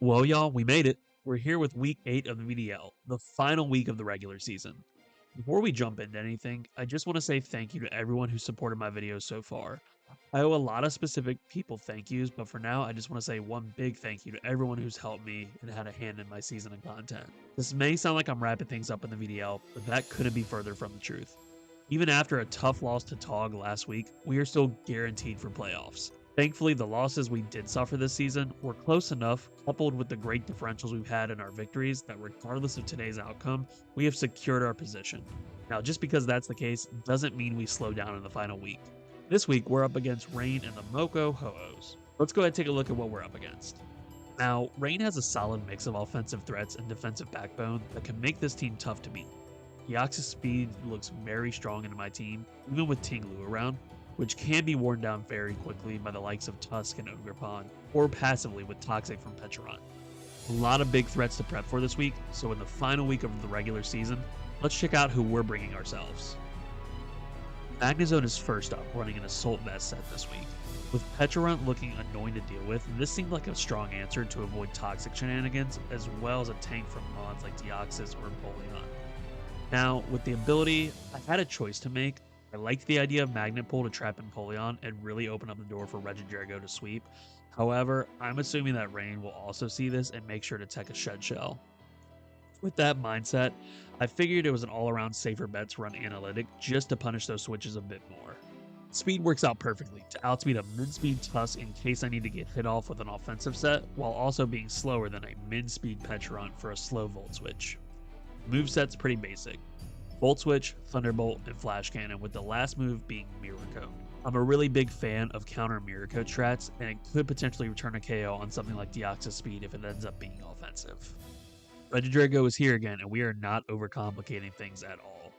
Well, y'all, we made it. We're here with week 8 of the VDL, the final week of the regular season. Before we jump into anything, I just want to say thank you to everyone who supported my videos so far. I owe a lot of specific people thank yous, but for now, I just want to say one big thank you to everyone who's helped me and had a hand in my season of content. This may sound like I'm wrapping things up in the VDL, but that couldn't be further from the truth. Even after a tough loss to Tog last week, we are still guaranteed for playoffs. Thankfully, the losses we did suffer this season were close enough, coupled with the great differentials we've had in our victories, that regardless of today's outcome, we have secured our position. Now, just because that's the case doesn't mean we slow down in the final week. This week, we're up against Rein and the Moco Ho-Ohs. Let's go ahead and take a look at what we're up against. Now, Rein has a solid mix of offensive threats and defensive backbone that can make this team tough to beat. Deoxys speed looks very strong into my team, even with Tinglu around, which can be worn down very quickly by the likes of Tusk and Ogerpon, or passively with Toxic from Pecharon. A lot of big threats to prep for this week, so in the final week of the regular season, let's check out who we're bringing ourselves. Magnezone is first up, running an Assault Vest set this week. With Pecharunt looking annoying to deal with, this seemed like a strong answer to avoid toxic shenanigans, as well as a tank from mons like Deoxys or Empoleon. Now, with the ability, I had a choice to make. I liked the idea of Magnet Pull to trap Empoleon and really open up the door for REGIDRAGO to sweep. However, I'm assuming that Rein will also see this and make sure to tech a Shed Shell. With that mindset, I figured it was an all-around safer bet to run Analytic just to punish those switches a bit more. Speed works out perfectly to outspeed a mid-speed Tusk in case I need to get hit off with an offensive set, while also being slower than a mid-speed Pecharunt for a slow Volt Switch. Moveset's pretty basic. Volt Switch, Thunderbolt, and Flash Cannon, with the last move being Mirror Coat. I'm a really big fan of counter Mirror Coat strats, and it could potentially return a KO on something like Deoxys Speed if it ends up being offensive. REGIDRAGO is here again, and we are not overcomplicating things at all.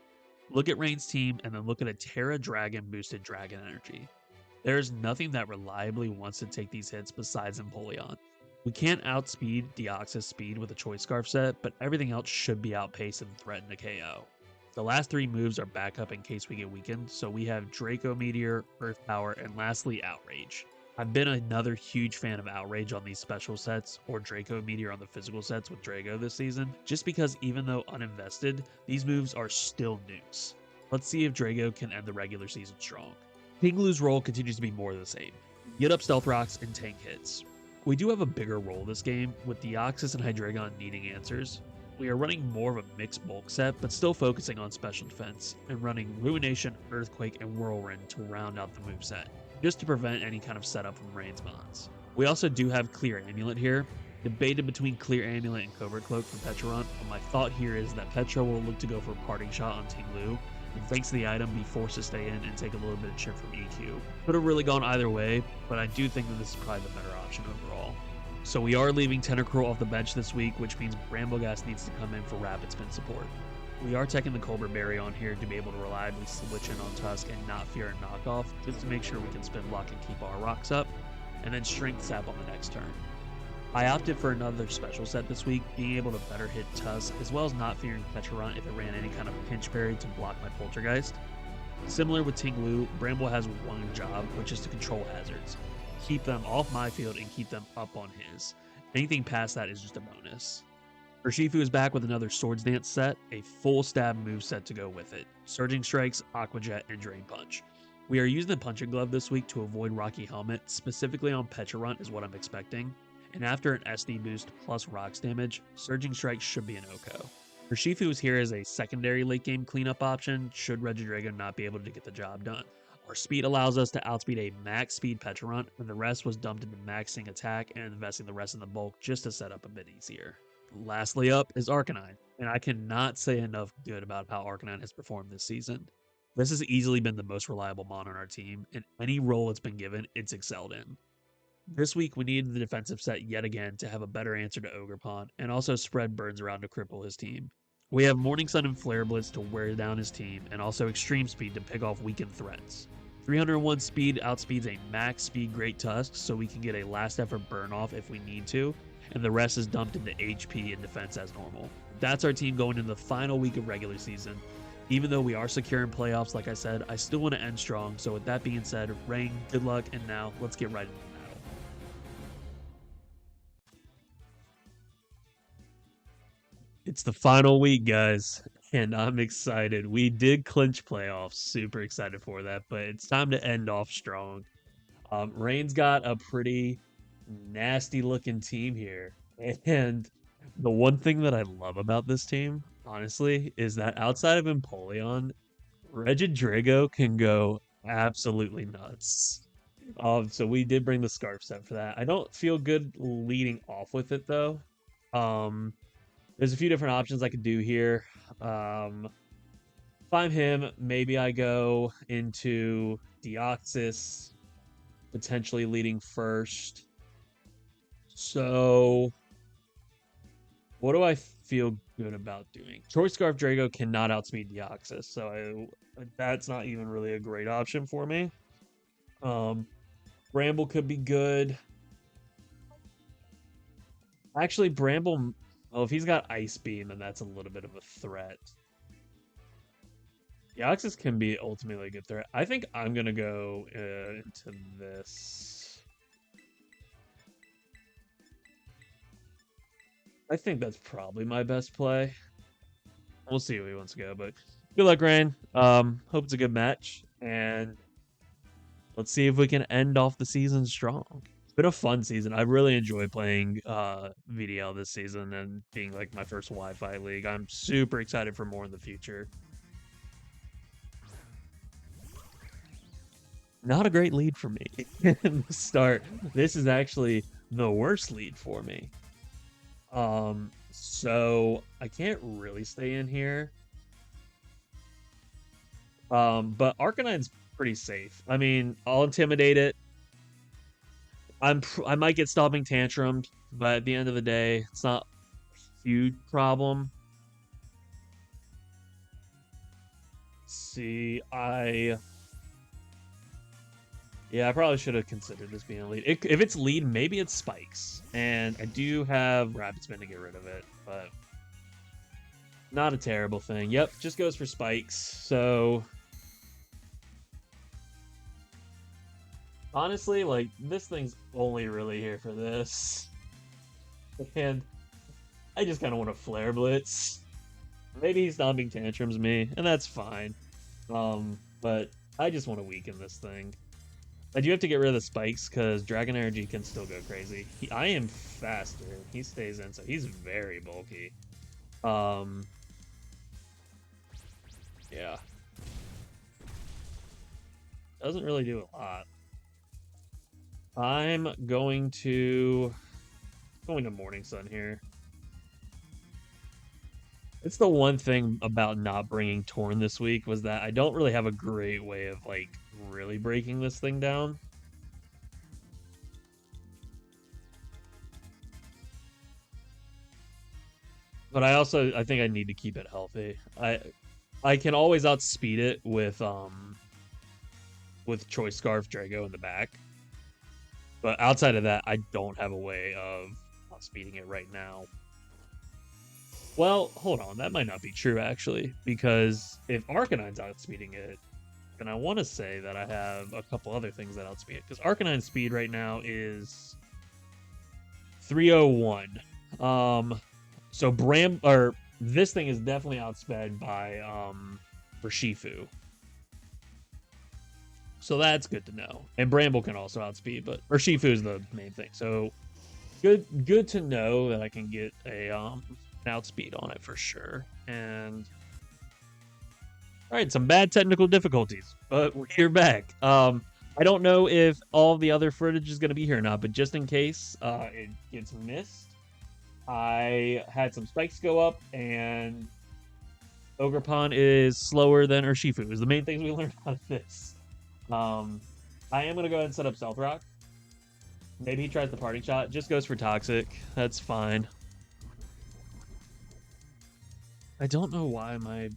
Look at Rein's team, and then look at a Terra Dragon boosted Dragon Energy. There is nothing that reliably wants to take these hits besides Empoleon. We can't outspeed Deoxys speed with a Choice Scarf set, but everything else should be outpaced and threaten a KO. The last 3 moves are backup in case we get weakened, so we have Draco Meteor, Earth Power, and lastly Outrage. I've been another huge fan of Outrage on these special sets, or Draco Meteor on the physical sets with Drago this season, just because even though uninvested, these moves are still nukes. Let's see if Drago can end the regular season strong. Pinglu's role continues to be more of the same. Get up Stealth Rocks and tank hits. We do have a bigger role this game, with Deoxys and Hydreigon needing answers. We are running more of a mixed bulk set, but still focusing on special defense, and running Ruination, Earthquake, and Whirlwind to round out the moveset, just to prevent any kind of setup from Rein's mons. We also do have Clear Amulet here. Debated between Clear Amulet and Covert Cloak from Pecharunt, but my thought here is that Petra will look to go for a Parting Shot on Tinglu, and thanks to the item, be forced to stay in and take a little bit of chip from EQ. Could have really gone either way, but I do think that this is probably the better option overall. So we are leaving Tentacruel off the bench this week, which means Brambleghast needs to come in for rapid spin support. We are taking the Colbert Berry on here to be able to reliably switch in on Tusk and not fear a knockoff, just to make sure we can spin block and keep our rocks up, and then Strength Sap on the next turn. I opted for another special set this week, being able to better hit Tusk, as well as not fearing Pecharunt if it ran any kind of pinch berry to block my Poltergeist. Similar with Tinglu, Bramble has one job, which is to control hazards. Keep them off my field and keep them up on his. Anything past that is just a bonus. Urshifu is back with another Swords Dance set, a full stab move set to go with it. Surging Strikes, Aqua Jet, and Drain Punch. We are using the Punching Glove this week to avoid Rocky Helmet, specifically on Pecharunt is what I'm expecting. And after an SD boost plus rocks damage, Surging Strike should be an OHKO. Urshifu is here as a secondary late game cleanup option should REGIDRAGO not be able to get the job done. Our speed allows us to outspeed a max speed Pecharunt, and the rest was dumped into maxing attack and investing the rest in the bulk just to set up a bit easier. Lastly up is Arcanine, and I cannot say enough good about how Arcanine has performed this season. This has easily been the most reliable mon on our team, and any role it's been given, it's excelled in. This week we needed the defensive set yet again to have a better answer to Ogerpon, and also spread burns around to cripple his team. We have Morning Sun and Flare Blitz to wear down his team, and also Extreme Speed to pick off weakened threats. 301 speed outspeeds a max speed Great Tusk, so we can get a last effort burn off if we need to, and the rest is dumped into HP and defense as normal. That's our team going into the final week of regular season. Even though we are secure in playoffs, like I said, I still want to end strong, so with that being said, Rein, good luck, and now let's get right into it. It's the final week, guys, and I'm excited. We did clinch playoffs. Super excited for that, but it's time to end off strong. Rein's got a pretty nasty looking team here. And the one thing that I love about this team, honestly, is that outside of Empoleon, REGIDRAGO can go absolutely nuts. So we did bring the scarf set for that. I don't feel good leading off with it though. Um, there's a few different options I could do here. If I'm him, maybe I go into Deoxys, potentially leading first. So, what do I feel good about doing? Choice Scarf Drago cannot outspeed Deoxys, so that's not even really a great option for me. Bramble could be good. Actually, Bramble, well, if he's got Ice Beam, then that's a little bit of a threat. Deoxys can be ultimately a good threat. I think I'm going to go into this. I think that's probably my best play. We'll see where he wants to go, but good luck, Rein. Hope it's a good match, and let's see if we can end off the season strong. It's been a fun season. I really enjoyed playing VDL this season and being like my first Wi-Fi league. I'm super excited for more in the future. Not a great lead for me in the start. This is actually the worst lead for me. So I can't really stay in here. But Arcanine's pretty safe. I mean, I'll intimidate it. I might get stopping tantrum, but at the end of the day, it's not a huge problem. Let's see, yeah, I probably should have considered this being a lead. If it's lead, maybe it's spikes, and I do have Rapid Spin to get rid of it, but not a terrible thing. Yep, just goes for spikes. So honestly, like, this thing's only really here for this. And I just kind of want to Flare Blitz. Maybe he's stomping tantrums me, and that's fine. But I just want to weaken this thing. I do have to get rid of the spikes because Dragon Energy can still go crazy. I am faster. He stays in, so he's very bulky. Yeah. Doesn't really do a lot. I'm going to Morning Sun here. It's the one thing about not bringing Torn this week was that I don't really have a great way of like really breaking this thing down. But I think I need to keep it healthy. I can always outspeed it with Choice Scarf Drago in the back. But outside of that, I don't have a way of outspeeding it right now. Well, hold on. That might not be true, actually. Because if Arcanine's outspeeding it, then I want to say that I have a couple other things that outspeed it. Because Arcanine's speed right now is 301. So this thing is definitely outsped by Urshifu. So that's good to know. And Bramble can also outspeed, but Urshifu is the main thing. So good to know that I can get a an outspeed on it for sure. And all right, some bad technical difficulties, but we're back. I don't know if all the other footage is going to be here or not, but just in case it gets missed, I had some spikes go up, and Ogerpon is slower than Urshifu. Is the main things we learned out of this. I am going to go ahead and set up Stealth Rock. Maybe he tries the parting shot. Just goes for Toxic. That's fine. I don't know why my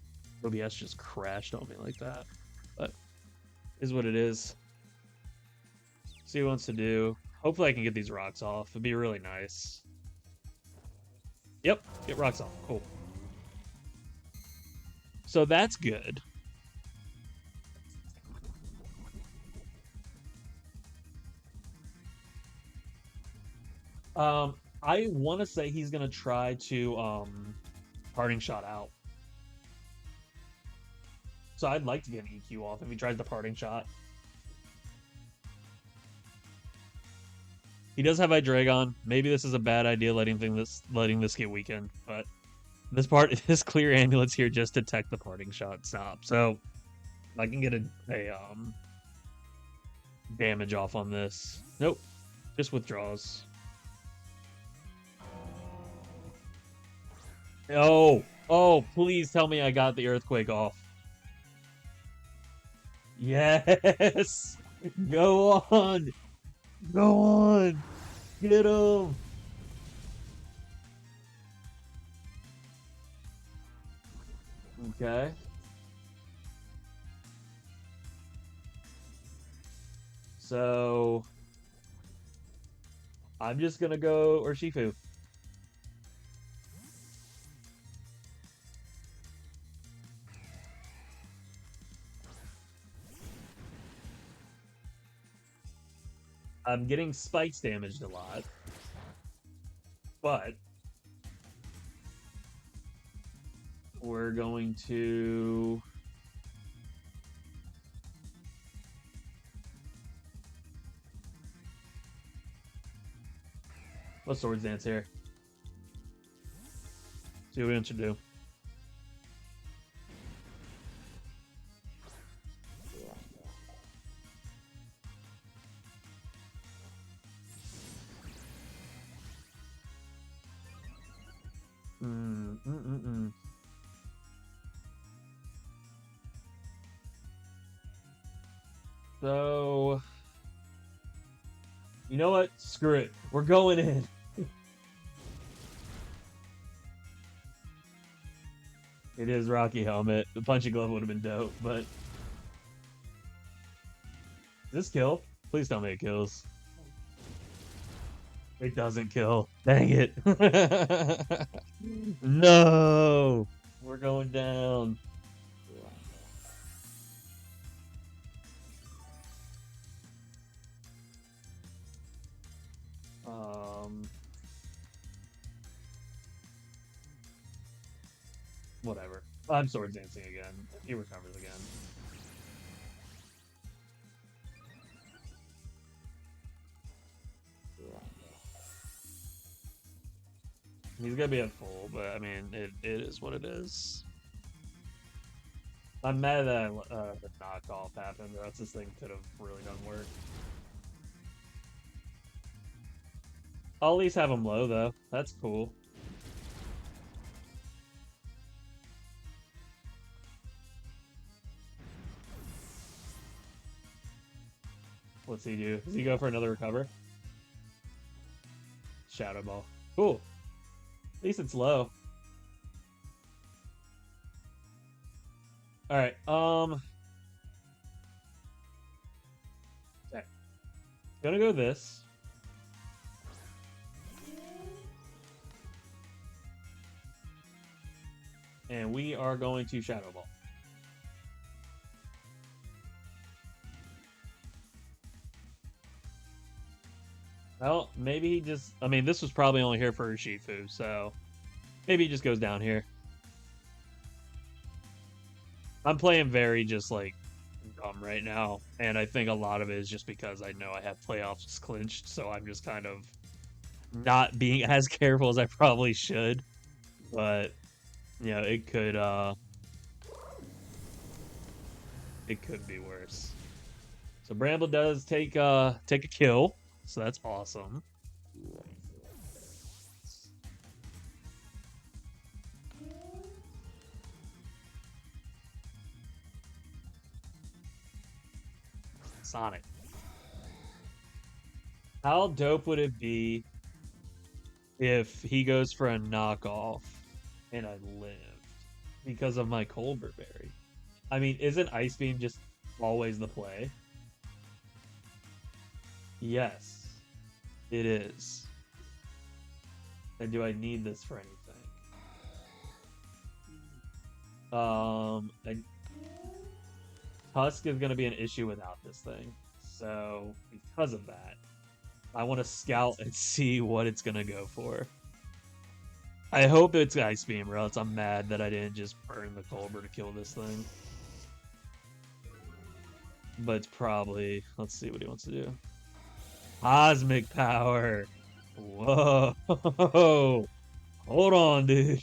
OBS just crashed on me like that, but is what it is. See what he wants to do. Hopefully I can get these rocks off. It'd be really nice. Yep, get rocks off. Cool. So that's good. I want to say he's gonna try to parting shot out. So I'd like to get an EQ off if he tries the parting shot. He does have Hydreigon. Maybe this is a bad idea letting this get weakened, but this clear amulets here just detect the parting shot stop. So I can get a damage off on this. Nope. Just withdraws. Oh, please tell me I got the earthquake off. Yes! Go on! Go on! Get him! Okay. So I'm just gonna go Urshifu. I'm getting spikes damaged a lot, but we're going to let's Swords Dance here. See what we want to do. So, you know what? Screw it. We're going in. It is Rocky Helmet. The punching glove would have been dope, but does this kill? Please tell me it kills. It doesn't kill. Dang it. No. We're going down. Whatever. I'm Swords Dancing again. He recovers again. He's gonna be at full, but I mean, it is what it is. I'm mad that the knockoff happened, or else this thing could have really done work. I'll at least have him low, though. That's cool. What's he do? Does he go for another recover? Shadow Ball. Cool. At least it's low. Alright, okay. Gonna go this. And we are going to Shadow Ball. Well, maybe he just... I mean, this was probably only here for Urshifu, so... Maybe he just goes down here. I'm playing very just, like, dumb right now. And I think a lot of it is just because I know I have playoffs clinched, so I'm just kind of not being as careful as I probably should. But, you know, it could be worse. So Bramble does take a kill. So that's awesome. Sonic. How dope would it be if he goes for a knockoff and I lived because of my Colbert Berry? I mean, isn't Ice Beam just always the play? Yes, it is. And do I need this for anything? Tusk is going to be an issue without this thing. So, because of that, I want to scout and see what it's going to go for. I hope it's Ice Beam, or else I'm mad that I didn't just burn the Colbur to kill this thing. But it's probably... Let's see what he wants to do. Cosmic Power! Whoa! Hold on, dude.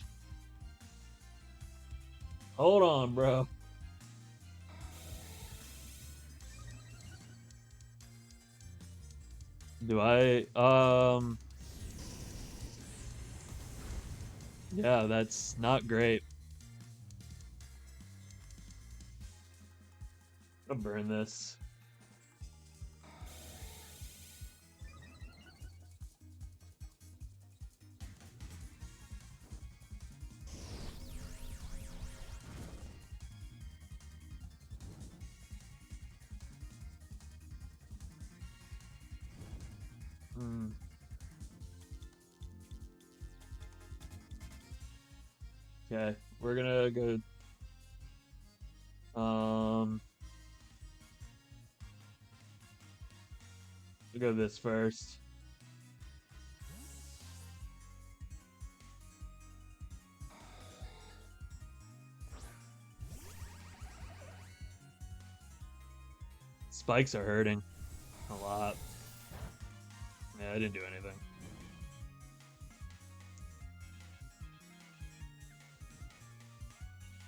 Hold on, bro. Do I... Yeah, that's not great. I'll burn this. Okay, we're gonna go... We'll go this first. Spikes are hurting a lot. Yeah, I didn't do anything.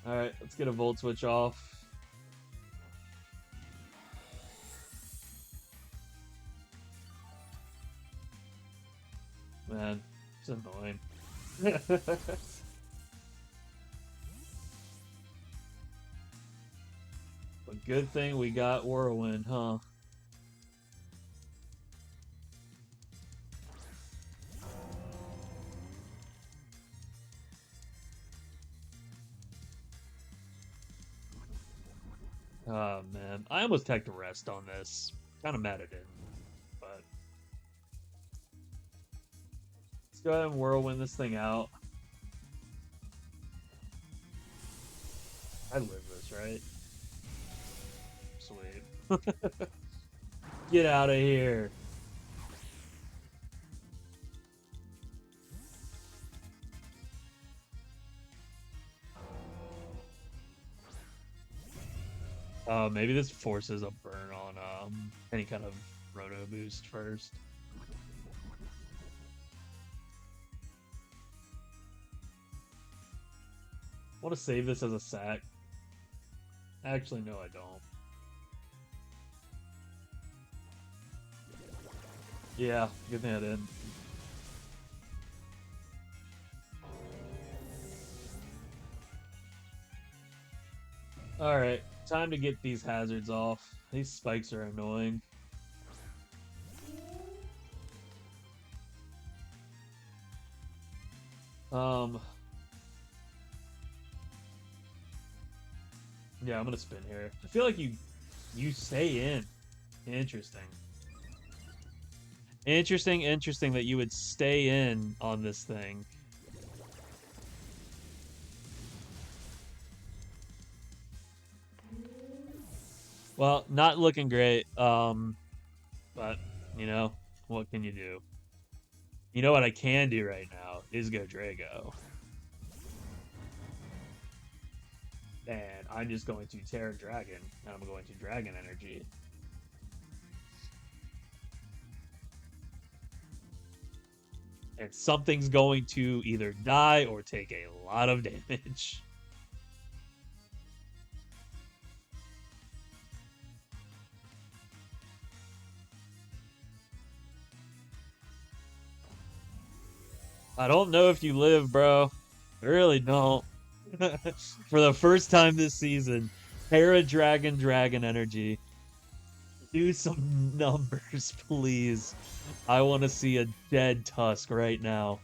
Alright, let's get a Volt Switch off. Man, it's annoying. But good thing we got Whirlwind, huh? Oh, man. I almost teched a rest on this. Kind of mad I didn't, but... Let's go ahead and Whirlwind this thing out. I live this, right? Sweet. Get out of here. Maybe this forces a burn on any kind of roto boost first. I want to save this as a sack. Actually, no, I don't. Yeah, good thing I did. Alright, time to get these hazards off. These spikes are annoying. Yeah, I'm gonna spin here. I feel like you stay in. Interesting. Interesting that you would stay in on this thing. Well, not looking great. But you know, what can you do? You know what I can do right now is go Drago. And I'm just going to Terra Dragon, and I'm going to Dragon Energy. And something's going to either die or take a lot of damage. I don't know if you live, bro. I really don't. For the first time this season, Terra Dragon, Dragon Energy. Do some numbers, please. I want to see a dead Tusk right now.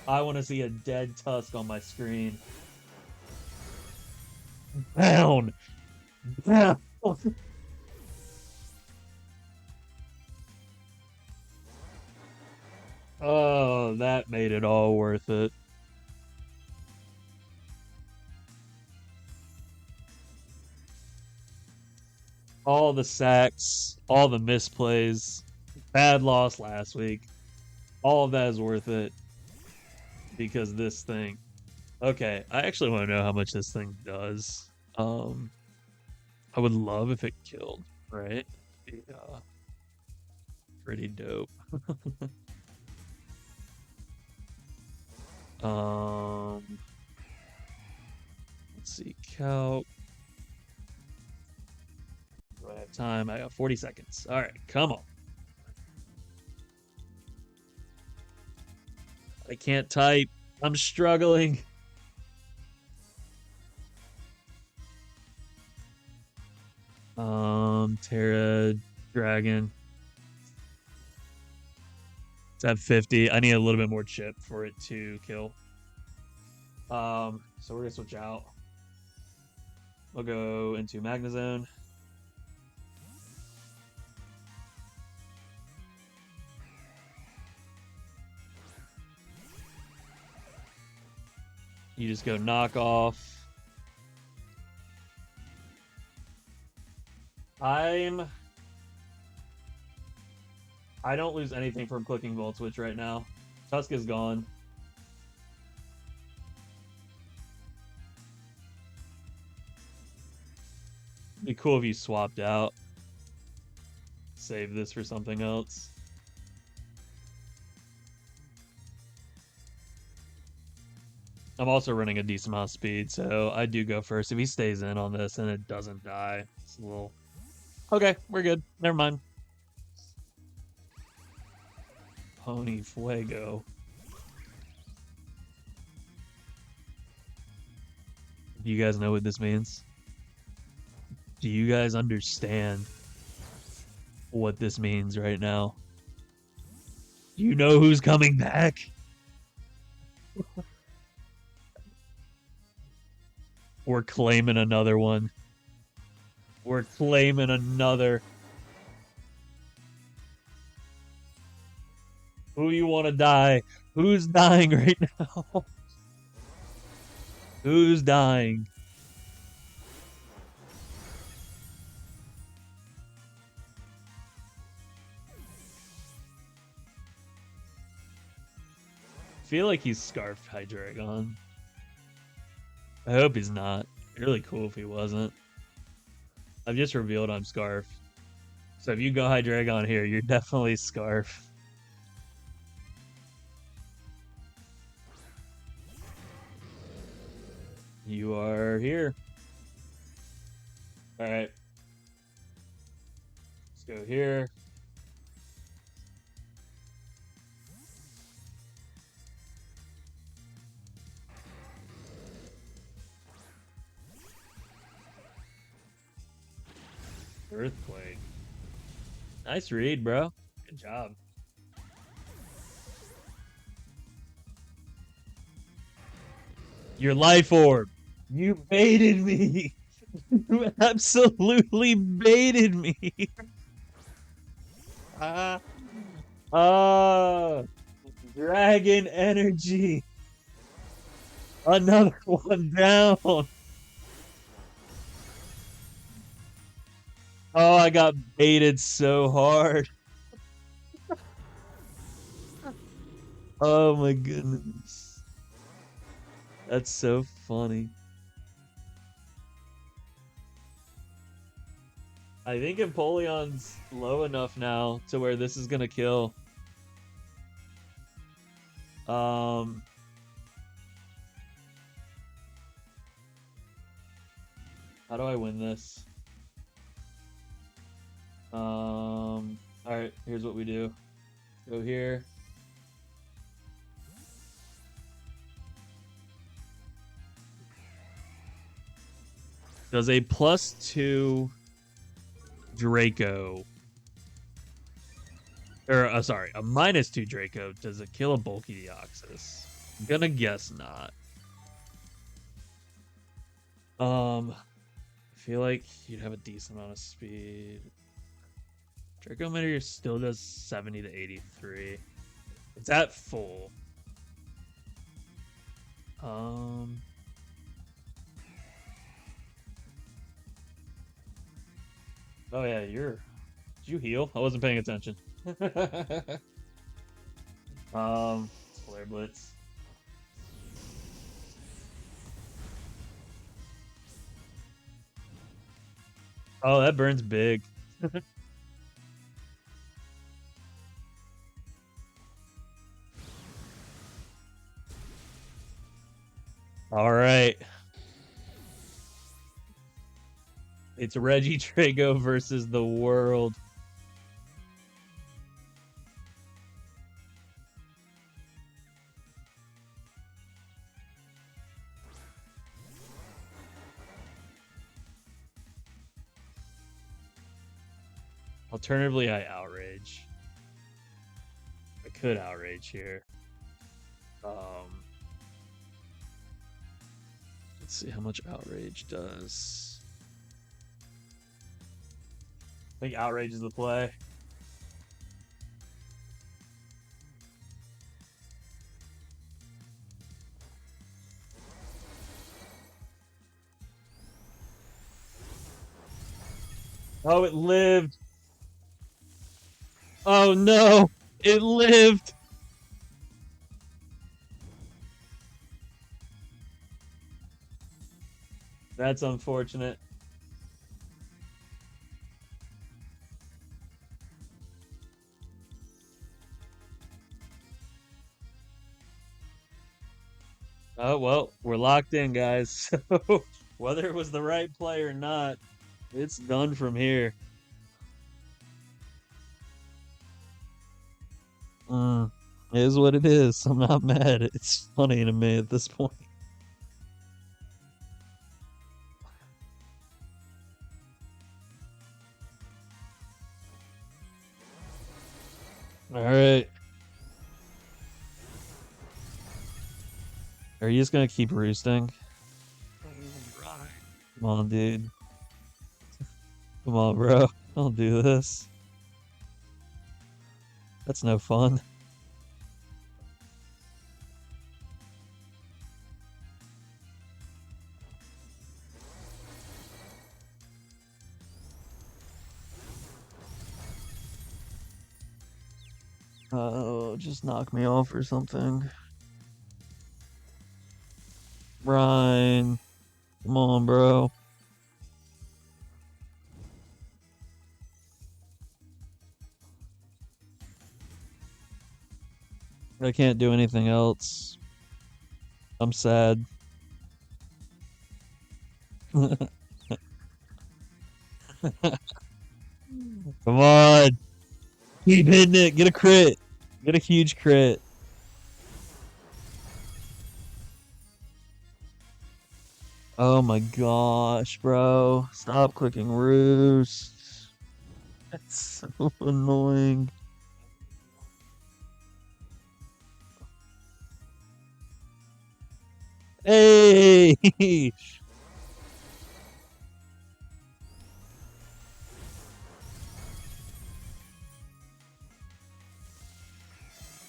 I want to see a dead Tusk on my screen. Down! Down! Oh, that made it all worth it. All the sacks, all the misplays, bad loss last week. All of that is worth it. because this thing. Okay, I actually want to know how much this thing does. I would love if it killed, right? Be, pretty dope. Um, let's see, calc. Do I have time? I got 40 seconds. All right, come on. I can't type. I'm struggling. Terra Dragon. It's at 50. I need a little bit more chip for it to kill. So we're gonna switch out. We'll go into Magnezone. You just go knock off. I don't lose anything from clicking Volt Switch right now. Tusk is gone. It'd be cool if you swapped out. Save this for something else. I'm also running a decent amount of speed, so I do go first. If he stays in on this and it doesn't die, it's a little... Okay, we're good. Never mind. Pony Fuego. Do you guys know what this means? Do you guys understand what this means right now? Do you know who's coming back? We're claiming another one. We're claiming another. Who you want to die? Who's dying right now? Who's dying? I feel like he's Scarf Hydreigon. I hope he's not. It'd be really cool if he wasn't. I've just revealed I'm Scarf. So if you go Hydreigon here, you're definitely Scarf. You are here. Alright. Let's go here. Earthquake. Nice read, bro. Good job. Your life orb. You baited me. You absolutely baited me. Dragon energy. Another one down. Oh, I got baited so hard. Oh my goodness. That's so funny. I think Empoleon's low enough now to where this is gonna kill. How do I win this? Alright, here's what we do. Go here. Does a +2 Draco, or sorry, a -2 Draco, does it kill a bulky Deoxys? I'm gonna guess not. I feel like you'd have a decent amount of speed. Draco Meteor still does 70 to 83. It's at full. Oh yeah, did you heal? I wasn't paying attention. Flare Blitz. Oh, that burns big. All right. It's REGIDRAGO versus the world. Alternatively, I outrage. I could outrage here. Let's see how much outrage does. I think outrage is the play. Oh, it lived. Oh no, it lived. That's unfortunate. Oh, well, we're locked in, guys. So whether it was the right play or not, it's done from here. It is what it is. I'm not mad. It's funny to me at this point. All right. Are you just gonna keep roosting? Come on, dude. Come on, bro. Don't do this. That's no fun. Oh, just knock me off or something. Rein. Come on, bro. I can't do anything else. I'm sad. Come on. Keep hitting it. Get a crit. Get a huge crit. Oh my gosh, bro. Stop clicking roost. That's so annoying. Hey!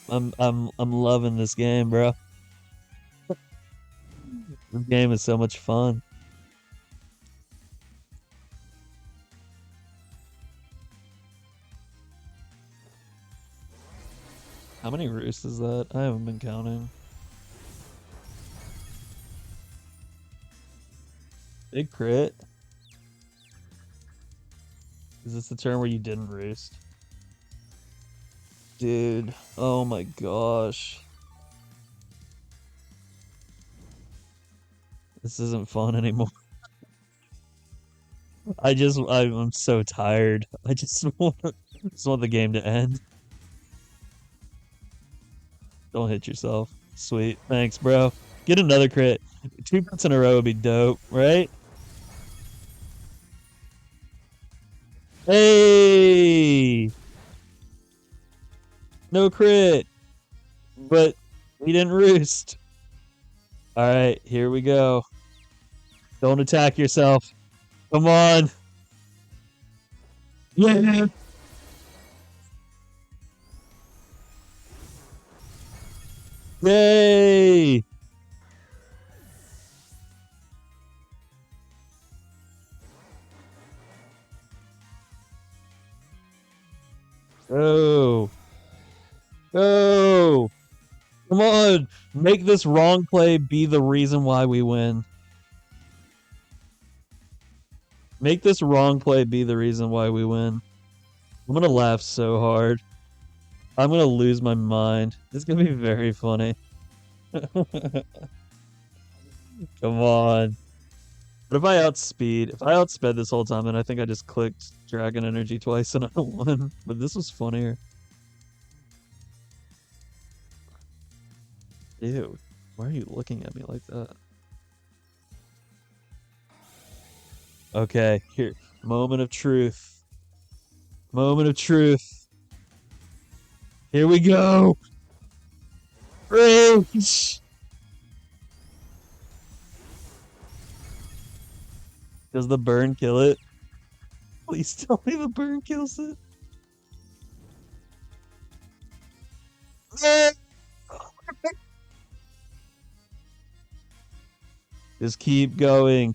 I'm loving this game, bro. This game is so much fun. How many roosts is that? I haven't been counting. Big crit. Is this the turn where you didn't roost? Dude, oh my gosh. This isn't fun anymore. I'm so tired. I just want the game to end. Don't hit yourself. Sweet. Thanks, bro. Get another crit. 2 crits in a row would be dope, right? Hey! No crit. But we didn't roost. Alright, here we go. Don't attack yourself. Come on. Yeah. Yay! Oh. Oh. Come on. Make this wrong play be the reason why we win. Make this wrong play be the reason why we win. I'm gonna laugh so hard. I'm gonna lose my mind. It's gonna be very funny. Come on. What if I outspeed? If I outsped this whole time, then I think I just clicked Dragon Energy twice and I won. But this was funnier. Ew. Why are you looking at me like that? Okay, here. Moment of truth. Moment of truth. Here we go. Rage! Does the burn kill it? Please tell me the burn kills it. Just keep going.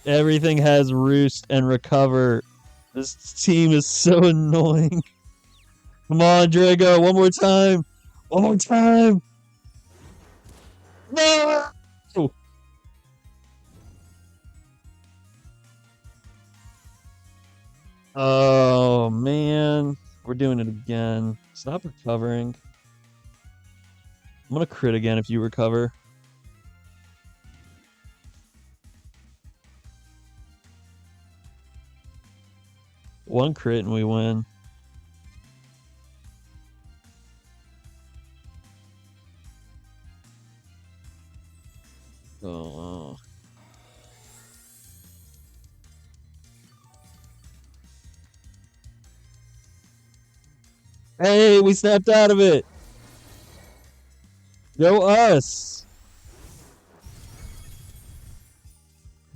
Everything has roost and recover. This team is so annoying. Come on, Drago, one more time. One more time. No! Oh, man. We're doing it again. Stop recovering. I'm going to crit again if you recover. One crit and we win. Oh. Hey, we snapped out of it. Go us.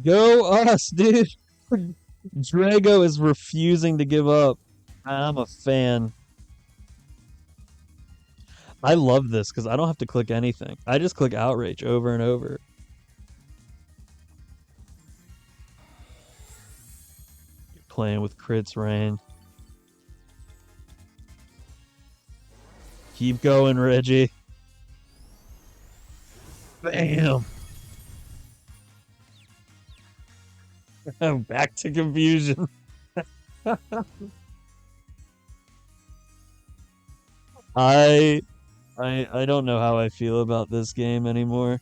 Go us, dude. Drago is refusing to give up. I'm a fan. I love this because I don't have to click anything. I just click outrage over and over. You're playing with crits, Rein. Keep going, Reggie. Bam. Back to confusion. I I don't know how I feel about this game anymore.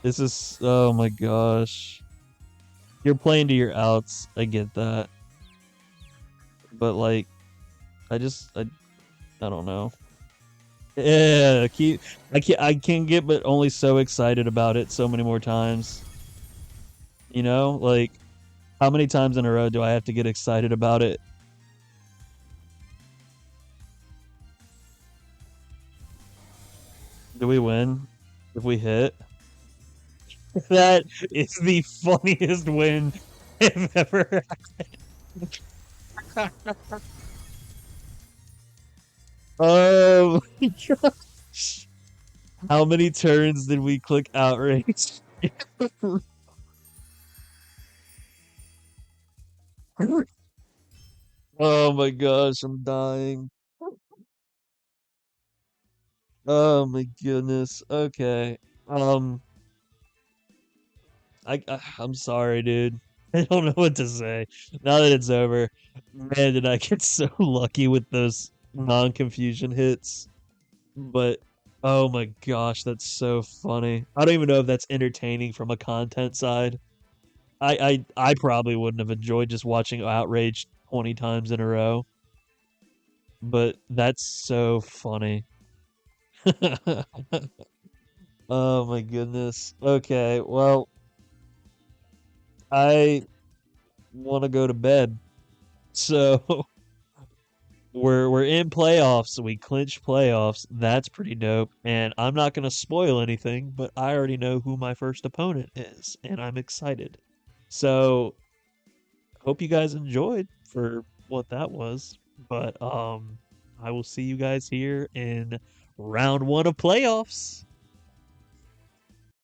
This is, oh my gosh. You're playing to your outs. I get that. But like I don't know. Yeah, I can't get but only so excited about it so many more times. You know, like how many times in a row do I have to get excited about it? Do we win if we hit? That is the funniest win I've ever had. Oh my gosh. How many turns did we click outrage? Oh my gosh, I'm dying. Oh my goodness. Okay. Um, I'm sorry, dude. I don't know what to say. Now that it's over, man, did I get so lucky with those non-confusion hits. But oh my gosh, that's so funny. I don't even know if that's entertaining from a content side. I probably wouldn't have enjoyed just watching Outrage 20 times in a row, but that's so funny. Oh my goodness. Okay, well, I want to go to bed. So we're in playoffs, so we clinch playoffs. That's pretty dope. And I'm not gonna spoil anything, but I already know who my first opponent is, and I'm excited. So hope you guys enjoyed for what that was. But I will see you guys here in round one of playoffs.